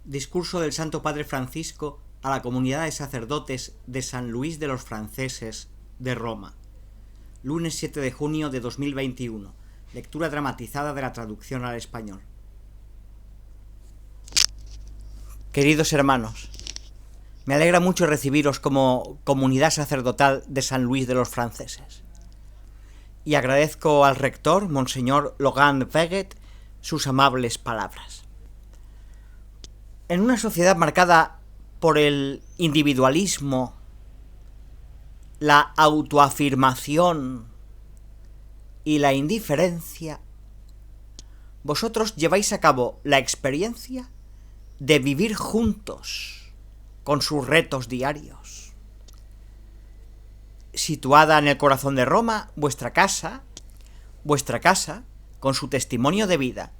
Discurso del Santo Padre Francisco a la comunidad de sacerdotes de San Luis de los Franceses de Roma. Lunes 7 de junio de 2021. Lectura dramatizada de la traducción al español. Queridos hermanos, me alegra mucho recibiros como comunidad sacerdotal de San Luis de los Franceses. Y agradezco al rector, Monseñor Logan Veguet, sus amables palabras. En una sociedad marcada por el individualismo, la autoafirmación y la indiferencia, vosotros lleváis a cabo la experiencia de vivir juntos con sus retos diarios. Situada en el corazón de Roma, vuestra casa, con su testimonio de vida,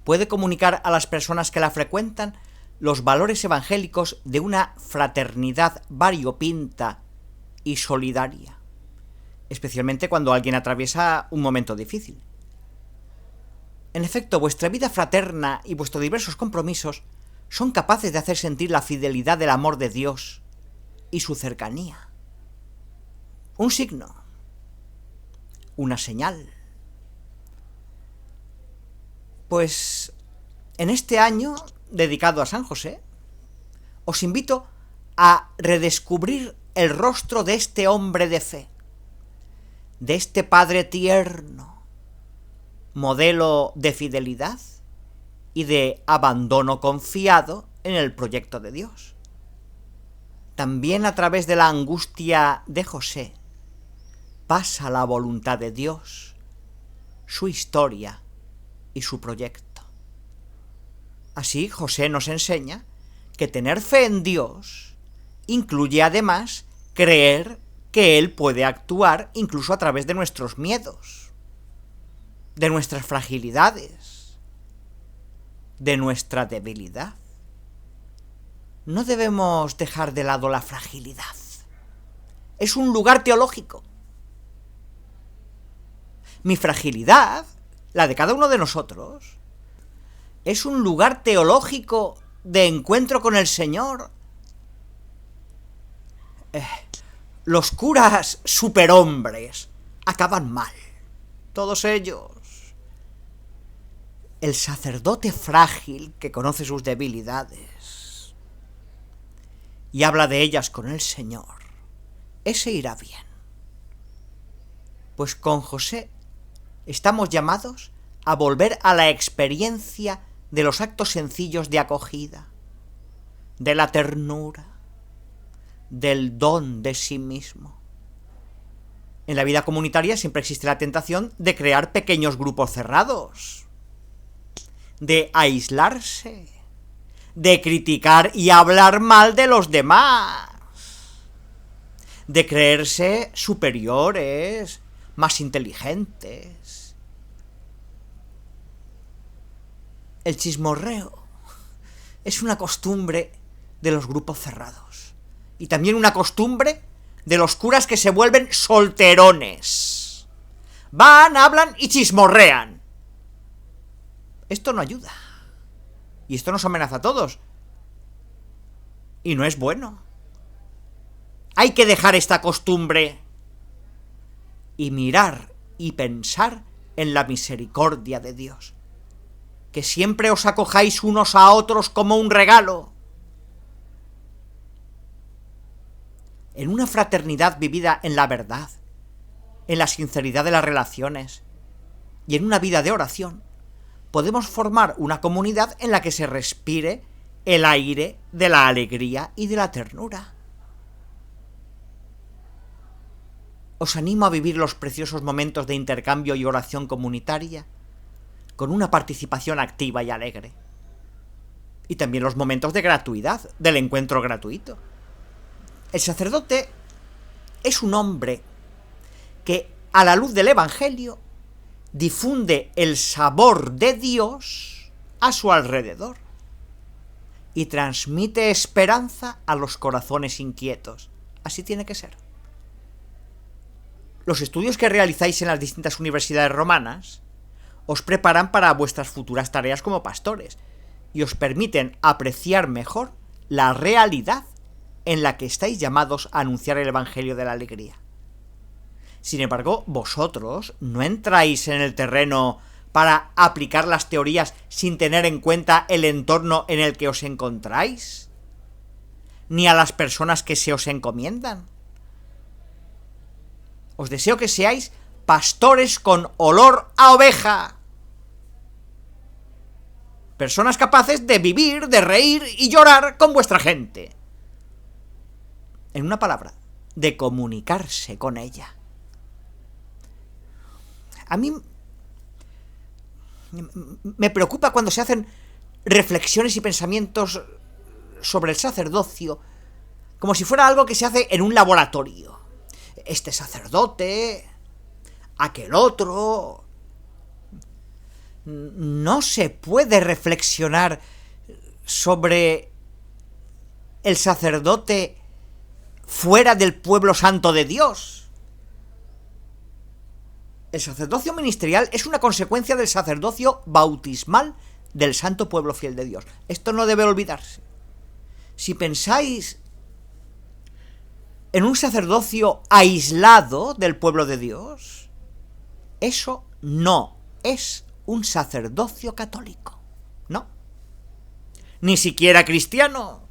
puede comunicar a las personas que la frecuentan los valores evangélicos de una fraternidad variopinta y solidaria, especialmente cuando alguien atraviesa un momento difícil. En efecto, vuestra vida fraterna y vuestros diversos compromisos son capaces de hacer sentir la fidelidad del amor de Dios y su cercanía. Un signo, una señal. Pues en este año dedicado a San José, os invito a redescubrir el rostro de este hombre de fe, de este padre tierno, modelo de fidelidad y de abandono confiado en el proyecto de Dios. También a través de la angustia de José pasa la voluntad de Dios, su historia y su proyecto. Así, José nos enseña que tener fe en Dios incluye además creer que Él puede actuar incluso a través de nuestros miedos, de nuestras fragilidades, de nuestra debilidad. No debemos dejar de lado la fragilidad. Es un lugar teológico. Mi fragilidad, la de cada uno de nosotros, es un lugar teológico de encuentro con el Señor. Los curas superhombres acaban mal, todos ellos. El sacerdote frágil que conoce sus debilidades y habla de ellas con el Señor, ese irá bien. Pues con José estamos llamados a volver a la experiencia de los actos sencillos de acogida, de la ternura, del don de sí mismo. En la vida comunitaria siempre existe la tentación de crear pequeños grupos cerrados, de aislarse, de criticar y hablar mal de los demás, de creerse superiores, más inteligentes. El chismorreo es una costumbre de los grupos cerrados y también una costumbre de los curas que se vuelven solterones. Van, hablan y chismorrean. Esto no ayuda y esto nos amenaza a todos y no es bueno. Hay que dejar esta costumbre y mirar y pensar en la misericordia de Dios. Que siempre os acojáis unos a otros como un regalo. En una fraternidad vivida en la verdad, en la sinceridad de las relaciones y en una vida de oración, podemos formar una comunidad en la que se respire el aire de la alegría y de la ternura. Os animo a vivir los preciosos momentos de intercambio y oración comunitaria con una participación activa y alegre. Y también los momentos de gratuidad, del encuentro gratuito. El sacerdote es un hombre que, a la luz del Evangelio, difunde el sabor de Dios a su alrededor y transmite esperanza a los corazones inquietos. Así tiene que ser. Los estudios que realizáis en las distintas universidades romanas os preparan para vuestras futuras tareas como pastores, y os permiten apreciar mejor la realidad en la que estáis llamados a anunciar el Evangelio de la alegría. Sin embargo, vosotros no entráis en el terreno para aplicar las teorías sin tener en cuenta el entorno en el que os encontráis, ni a las personas que se os encomiendan. Os deseo que seáis pastores con olor a oveja, personas capaces de vivir, de reír y llorar con vuestra gente. En una palabra, de comunicarse con ella. A mí me preocupa cuando se hacen reflexiones y pensamientos sobre el sacerdocio como si fuera algo que se hace en un laboratorio. Este sacerdote, aquel otro. No se puede reflexionar sobre el sacerdote fuera del pueblo santo de Dios. El sacerdocio ministerial es una consecuencia del sacerdocio bautismal del santo pueblo fiel de Dios. Esto no debe olvidarse. Si pensáis en un sacerdocio aislado del pueblo de Dios, eso no es un sacerdocio católico, no, ni siquiera cristiano.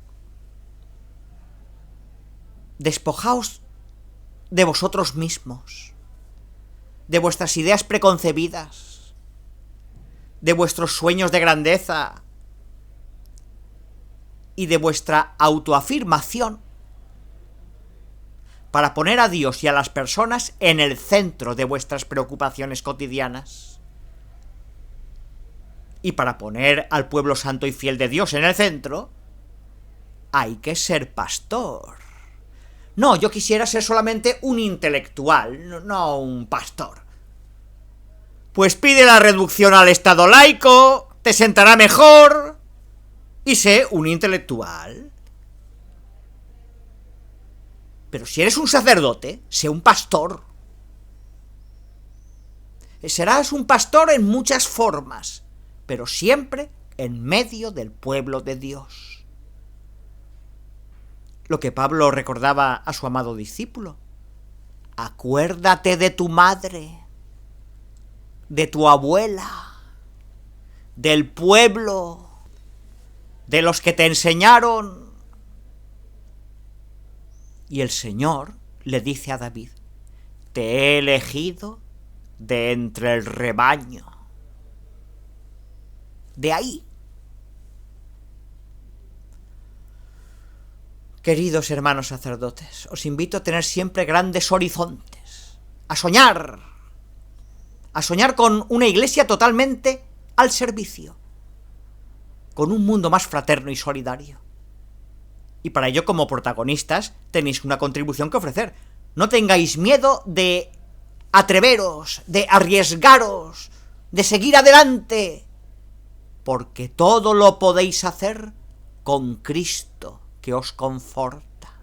Despojaos de vosotros mismos, de vuestras ideas preconcebidas, de vuestros sueños de grandeza y de vuestra autoafirmación para poner a Dios y a las personas en el centro de vuestras preocupaciones cotidianas. Y para poner al pueblo santo y fiel de Dios en el centro, hay que ser pastor. No, yo quisiera ser solamente un intelectual, no un pastor. Pues pide la reducción al Estado laico, te sentará mejor, y sé un intelectual. Pero si eres un sacerdote, sé un pastor. Serás un pastor en muchas formas, pero siempre en medio del pueblo de Dios. Lo que Pablo recordaba a su amado discípulo: acuérdate de tu madre, de tu abuela, del pueblo, de los que te enseñaron. Y el Señor le dice a David: te he elegido de entre el rebaño. De ahí. Queridos hermanos sacerdotes, os invito a tener siempre grandes horizontes, a soñar con una iglesia totalmente al servicio, con un mundo más fraterno y solidario. Y para ello, como protagonistas, tenéis una contribución que ofrecer. No tengáis miedo de atreveros, de arriesgaros, de seguir adelante, porque todo lo podéis hacer con Cristo que os conforta.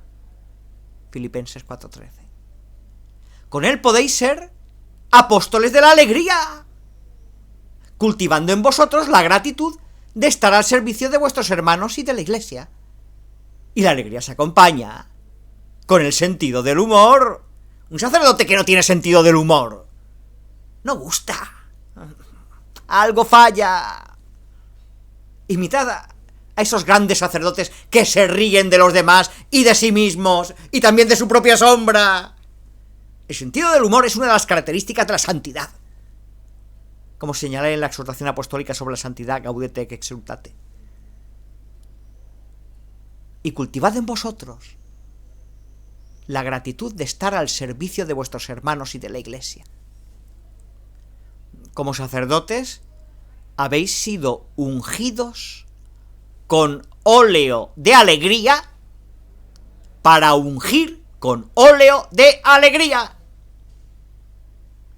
Filipenses 4:13. Con Él podéis ser apóstoles de la alegría, cultivando en vosotros la gratitud de estar al servicio de vuestros hermanos y de la Iglesia. Y la alegría se acompaña con el sentido del humor. Un sacerdote que no tiene sentido del humor no gusta. Algo falla. Imitad a esos grandes sacerdotes que se ríen de los demás y de sí mismos y también de su propia sombra. El sentido del humor es una de las características de la santidad, como señalé en la exhortación apostólica sobre la santidad, Gaudete et Exsultate. Y cultivad en vosotros la gratitud de estar al servicio de vuestros hermanos y de la Iglesia. Como sacerdotes, habéis sido ungidos con óleo de alegría para ungir con óleo de alegría.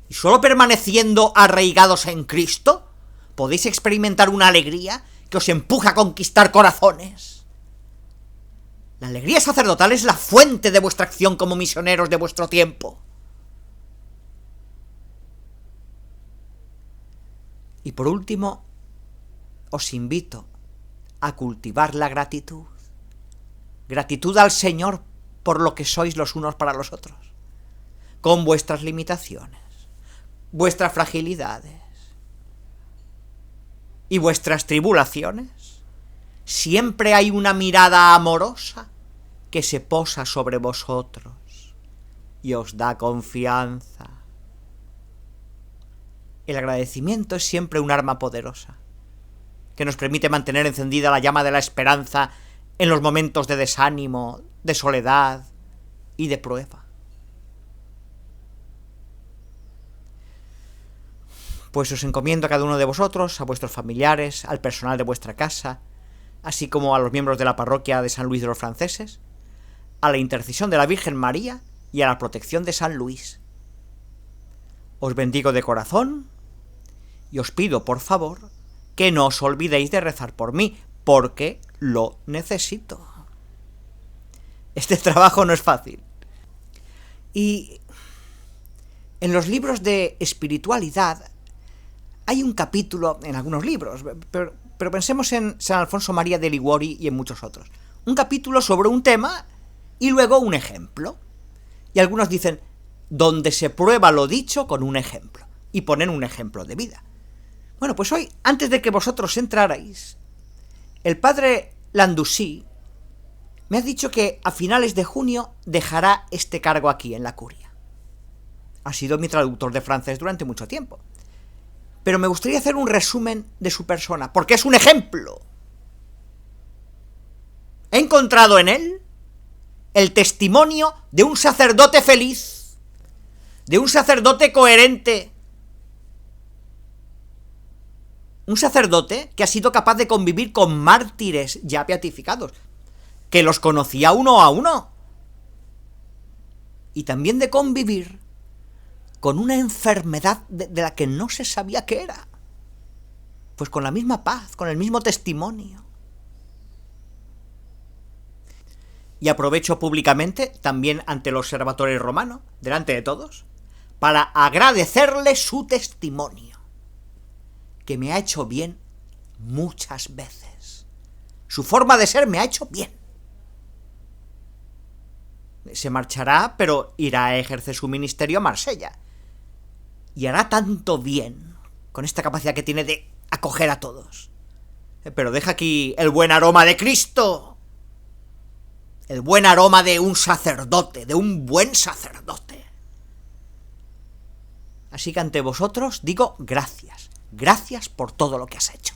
Y solo permaneciendo arraigados en Cristo, podéis experimentar una alegría que os empuja a conquistar corazones. La alegría sacerdotal es la fuente de vuestra acción como misioneros de vuestro tiempo. Y por último, os invito a cultivar la gratitud. Gratitud al Señor por lo que sois los unos para los otros, con vuestras limitaciones, vuestras fragilidades y vuestras tribulaciones. Siempre hay una mirada amorosa que se posa sobre vosotros y os da confianza. El agradecimiento es siempre un arma poderosa, que nos permite mantener encendida la llama de la esperanza en los momentos de desánimo, de soledad y de prueba. Pues os encomiendo a cada uno de vosotros, a vuestros familiares, al personal de vuestra casa, así como a los miembros de la parroquia de San Luis de los Franceses, a la intercesión de la Virgen María y a la protección de San Luis. Os bendigo de corazón y os pido, por favor, que no os olvidéis de rezar por mí, porque lo necesito. Este trabajo no es fácil. Y en los libros de espiritualidad hay un capítulo, en algunos libros, pero pensemos en San Alfonso María de Liguori y en muchos otros. Un capítulo sobre un tema y luego un ejemplo. Y algunos dicen, donde se prueba lo dicho con un ejemplo. Y ponen un ejemplo de vida. Bueno, pues hoy, antes de que vosotros entrarais, el padre Landoucy me ha dicho que a finales de junio dejará este cargo aquí, en la curia. Ha sido mi traductor de francés durante mucho tiempo. Pero me gustaría hacer un resumen de su persona, porque es un ejemplo. He encontrado en él el testimonio de un sacerdote feliz, de un sacerdote coherente, un sacerdote que ha sido capaz de convivir con mártires ya beatificados, que los conocía uno a uno, y también de convivir con una enfermedad de la que no se sabía qué era, pues con la misma paz, con el mismo testimonio. Y aprovecho públicamente, también ante el Observatorio Romano, delante de todos, para agradecerle su testimonio, que me ha hecho bien muchas veces. Su forma de ser me ha hecho bien. Se marchará, pero irá a ejercer su ministerio a Marsella. Y hará tanto bien, con esta capacidad que tiene de acoger a todos. Pero deja aquí el buen aroma de Cristo. El buen aroma de un sacerdote, de un buen sacerdote. Así que ante vosotros digo gracias. Gracias por todo lo que has hecho.